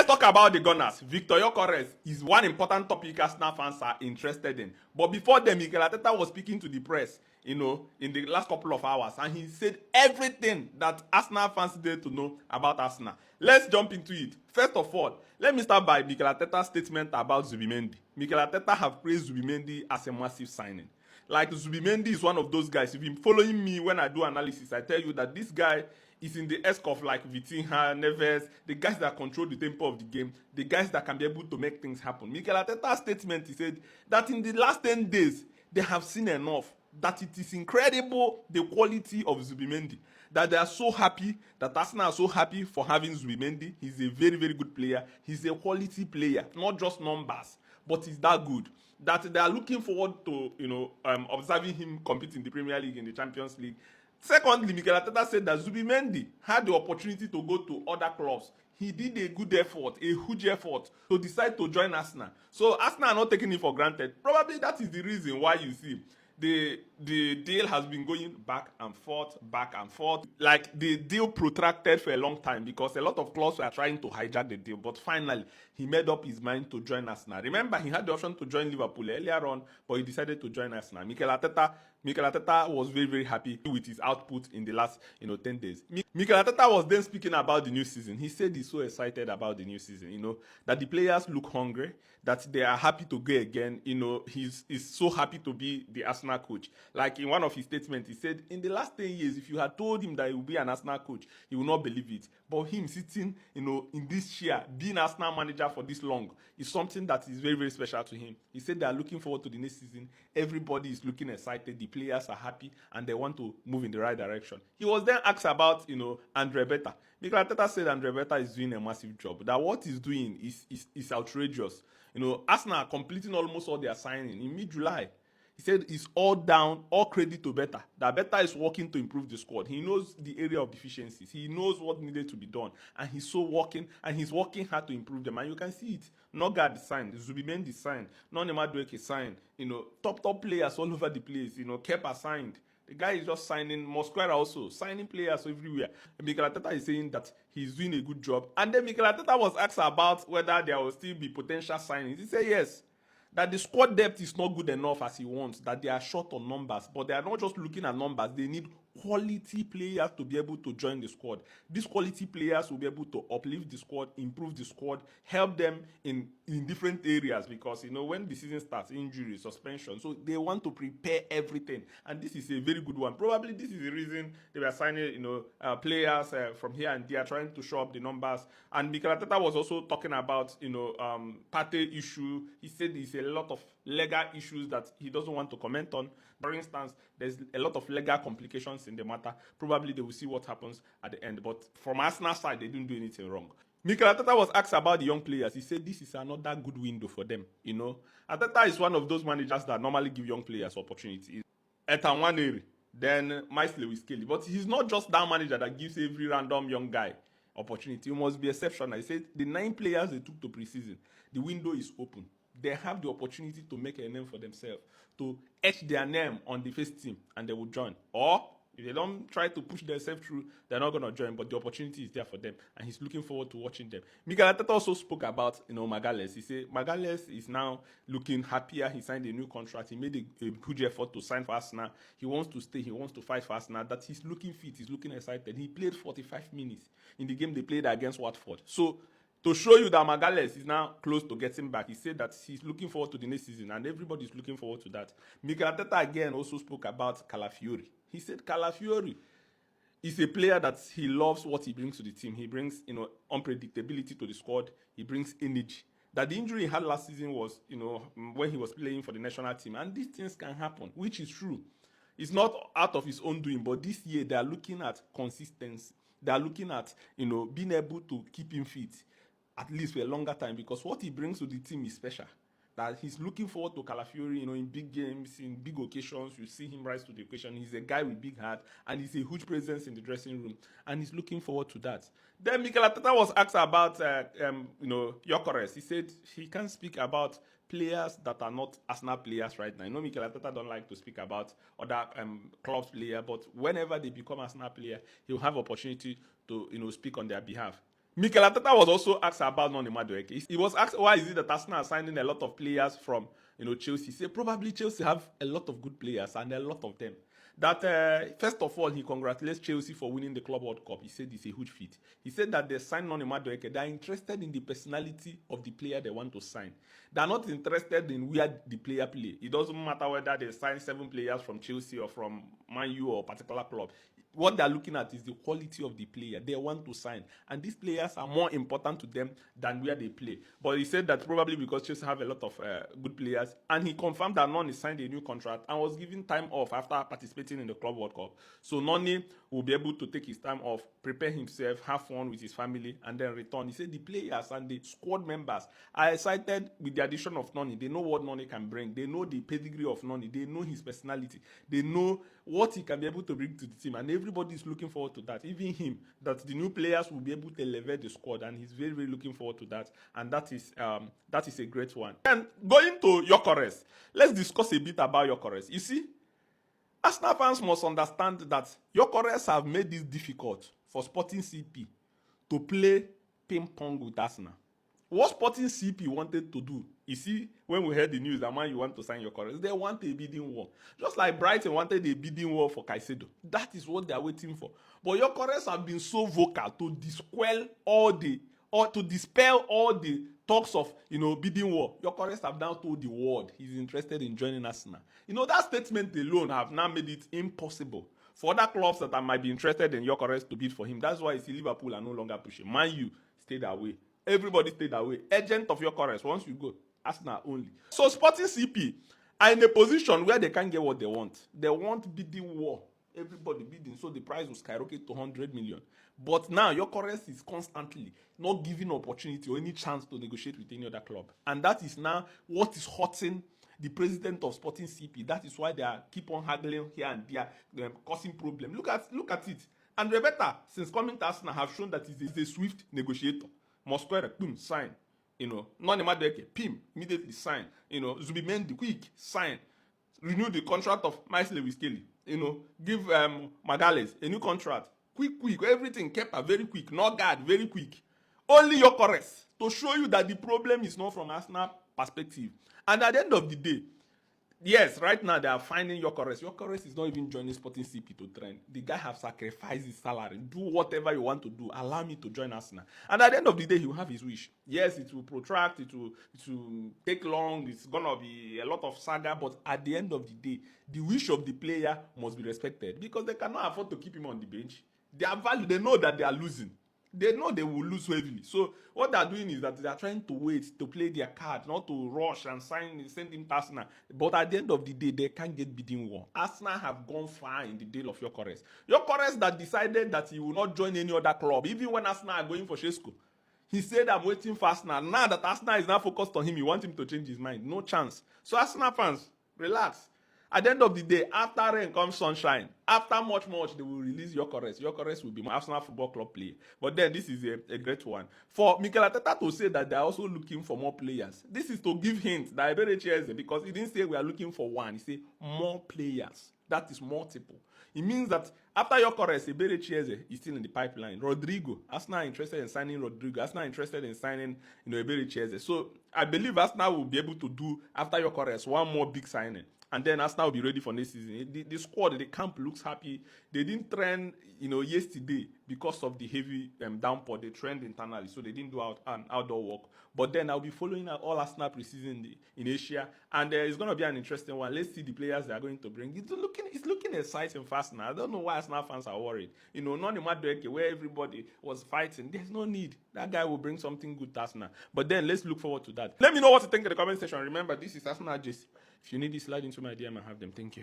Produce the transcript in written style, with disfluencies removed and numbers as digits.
Let's talk about the Gunners. Victor Gyökeres is one important topic Arsenal fans are interested in. But before then, Mikel Arteta was speaking to the press, in the last couple of hours, and he said everything that Arsenal fans need to know about Arsenal. Let's jump into it. First of all, let me start by Mikel Arteta's statement about Zubimendi. Mikel Arteta have praised Zubimendi as a massive signing. Like, Zubimendi is one of those guys. If you're following me when I do analysis, I tell you that this guy is in the esque of like Vitinha, Neves, the guys that control the tempo of the game, the guys that can be able to make things happen. Mikel Arteta's statement, he said that in the last 10 days, they have seen enough, that it is incredible the quality of Zubimendi, that they are so happy, that Arsenal are so happy for having Zubimendi. He's a very, very good player. He's a quality player, not just numbers, but he's that good, that they are looking forward to, observing him compete in the Premier League, in the Champions League. Secondly, Mikel Arteta said that Zubimendi had the opportunity to go to other clubs. He did a good effort, a huge effort, to decide to join Arsenal. So Arsenal are not taking it for granted. Probably that is the reason why you see the deal has been going back and forth. Like, the deal protracted for a long time because a lot of clubs were trying to hijack the deal. But finally, he made up his mind to join Arsenal. Remember, he had the option to join Liverpool earlier on, but he decided to join Arsenal. Mikel Arteta was very, very happy with his output in the last 10 days. Mikel Arteta was then speaking about the new season. He said he's so excited about the new season, that the players look hungry, that they are happy to go again. He's so happy to be the Arsenal coach. Like, in one of his statements, he said, in the last 10 years, if you had told him that he would be an Arsenal coach, he would not believe it. But him sitting, in this chair, being Arsenal manager for this long, is something that is very, very special to him. He said they are looking forward to the next season. Everybody is looking excited. The players are happy, and they want to move in the right direction. He was then asked about, Andre Beta. Mikel Arteta said Andre Beta is doing a massive job. That what he's doing is outrageous. Arsenal are completing almost all their signing in mid-July. He said it's all down, all credit to Beta. That Beta is working to improve the squad. He knows the area of deficiencies. He knows what needed to be done. And he's working hard to improve them. And you can see it. Nogard signed, Zubimendi signed, Nonema Dweke signed, top players all over the place, Kepa signed. The guy is just signing, Mosquera also, signing players everywhere. And Mikel Arteta is saying that he's doing a good job. And then Mikel Arteta was asked about whether there will still be potential signings. He said yes, that the squad depth is not good enough as he wants, that they are short on numbers, but they are not just looking at numbers. They need quality players to be able to join the squad. These quality players will be able to uplift the squad, improve the squad, help them in different areas, because when the season starts, injury, suspension, so they want to prepare everything, and this is a very good one. Probably this is the reason they were signing players from here and there, trying to show up the numbers. And Mikel Arteta was also talking about Partey issue. He said there's a lot of legal issues that he doesn't want to comment on. For instance, there's a lot of legal complications in the matter. Probably they will see what happens at the end. But from Arsenal side, they didn't do anything wrong. Mikel Arteta was asked about the young players. He said this is another good window for them. Arteta is one of those managers that normally give young players opportunities. Ethan Nwaneri, then Miles Lewis-Kelly. But he's not just that manager that gives every random young guy opportunity. He must be exceptional. He said the 9 players they took to preseason, the window is open. They have the opportunity to make a name for themselves, to etch their name on the first team, and they will join. Or if they don't try to push themselves through, they're not going to join, but the opportunity is there for them, and he's looking forward to watching them. Mikel Arteta also spoke about Magalhaes. He said Magalhaes is now looking happier. He signed a new contract. He made a huge effort to sign for Arsenal. He wants to stay. He wants to fight for Arsenal. That he's looking fit. He's looking excited. He played 45 minutes in the game they played against Watford. So, to show you that Magalhaes is now close to getting back, he said that he's looking forward to the next season, and everybody's looking forward to that. Mikel Arteta again also spoke about Calafiori. He said Calafiori is a player that he loves what he brings to the team. He brings, unpredictability to the squad. He brings energy. That the injury he had last season was, when he was playing for the national team, and these things can happen, which is true. It's not out of his own doing, but this year they are looking at consistency. They are looking at, being able to keep him fit, at least for a longer time, because what he brings to the team is special. That he's looking forward to Calafiori, in big games, in big occasions. You see him rise to the occasion. He's a guy with big heart, and he's a huge presence in the dressing room, and he's looking forward to that. Then Mikel Arteta was asked about, Gyökeres. He said he can't speak about players that are not Arsenal players right now. Mikel Arteta don't like to speak about other clubs player, but whenever they become Arsenal player, he'll have opportunity to, speak on their behalf. Mikel Arteta was also asked about Noni Madueke. He was asked why is it that Arsenal are signing a lot of players from Chelsea. He said probably Chelsea have a lot of good players and a lot of them. That first of all, he congratulates Chelsea for winning the Club World Cup. He said it's a huge feat. He said that they signed Noni Madueke. They are interested in the personality of the player they want to sign. They are not interested in where the player play. It doesn't matter whether they sign 7 players from Chelsea or from Man U or a particular club. What they are looking at is the quality of the player they want to sign, and these players are more important to them than where they play. But he said that probably because Chelsea have a lot of good players, and he confirmed that Noni signed a new contract and was given time off after participating in the Club World Cup. So Noni will be able to take his time off, prepare himself, have fun with his family, and then return. He said the players and the squad members are excited with the addition of Noni. They know what Noni can bring. They know the pedigree of Noni. They know his personality. They know what he can be able to bring to the team, and everybody is looking forward to that. Even him, that the new players will be able to elevate the squad, and he's very, very looking forward to that. And that is a great one. And going to Gyökeres, let's discuss a bit about Gyökeres. You see, Arsenal fans must understand that Gyökeres have made this difficult for Sporting CP to play ping pong with Arsenal. What Sporting CP wanted to do, you see, when we heard the news that Man you want to sign Gyökeres, they want a bidding war. Just like Brighton wanted a bidding war for Caicedo. That is what they are waiting for. But Gyökeres have been so vocal to dispel all the talks of bidding war. Gyökeres have now told the world he's interested in joining Arsenal. That statement alone have now made it impossible for other clubs that might be interested in Gyökeres to bid for him. That's why you see Liverpool are no longer pushing. Man U stayed away. Everybody stayed away. Agent of Gyökeres, once you go, Arsenal only. So Sporting CP are in a position where they can't get what they want. They want bidding war. Everybody bidding, so the price will skyrocket to 100 million. But now Gyökeres is constantly not giving opportunity or any chance to negotiate with any other club. And that is now what is hurting the president of Sporting CP. That is why they are keep on haggling here and there, causing problems. Look at it. And Rebecca, since coming to Arsenal, have shown that he's a swift negotiator. Mosquera, boom, sign. Noni Madueke, pim, immediately sign. Zubimendi, quick, sign. Renew the contract of Miles Lewis Kelly. Give Magales a new contract. Quick, everything kept very quick. No guard, very quick. Only Gyökeres to show you that the problem is not from Arsenal perspective. And at the end of the day, yes, right now they are finding Gyökeres. Gyökeres is not even joining Sporting CP to train. The guy have sacrificed his salary. Do whatever you want to do. Allow me to join Arsenal. And at the end of the day, he will have his wish. Yes, it will protract. It will take long. It's gonna be a lot of saga. But at the end of the day, the wish of the player must be respected because they cannot afford to keep him on the bench. Their value, they know that they are losing. They know they will lose heavily. So what they're doing is that they are trying to wait to play their card, not to rush and send him to Arsenal. But at the end of the day, they can't get bidding war. Arsenal have gone far in the deal of Gyökeres. Gyökeres that decided that he will not join any other club, even when Arsenal are going for Shesko. He said, I'm waiting for Arsenal. Now that Arsenal is now focused on him, you want him to change his mind. No chance. So Arsenal fans, relax. At the end of the day, after rain comes sunshine. After much, they will release Gyökeres. Gyökeres will be my Arsenal Football Club player. But then this is a great one. For Mikel Arteta to say that they are also looking for more players, this is to give hints that beINSPORTS, because he didn't say we are looking for one. He said more players. That is multiple. It means that after Gyökeres, beINSPORTS is still in the pipeline. Rodrigo, Arsenal are interested in signing Rodrigo. Arsenal are interested in signing beINSPORTS. So I believe Arsenal will be able to do, after Gyökeres, one more big signing. And then Arsenal will be ready for next season. The squad, the camp looks happy. They didn't train, yesterday because of the heavy downpour. They trained internally, so they didn't do outdoor work. But then I'll be following all Arsenal preseason in Asia, and it's going to be an interesting one. Let's see the players they are going to bring. It's looking exciting fast now. I don't know why Arsenal fans are worried. Noni Madueke, where everybody was fighting, there's no need. That guy will bring something good to Arsenal. But then let's look forward to that. Let me know what you think in the comment section. Remember, this is Arsenal JC. If you need this, slide into my DM and have them. Thank you.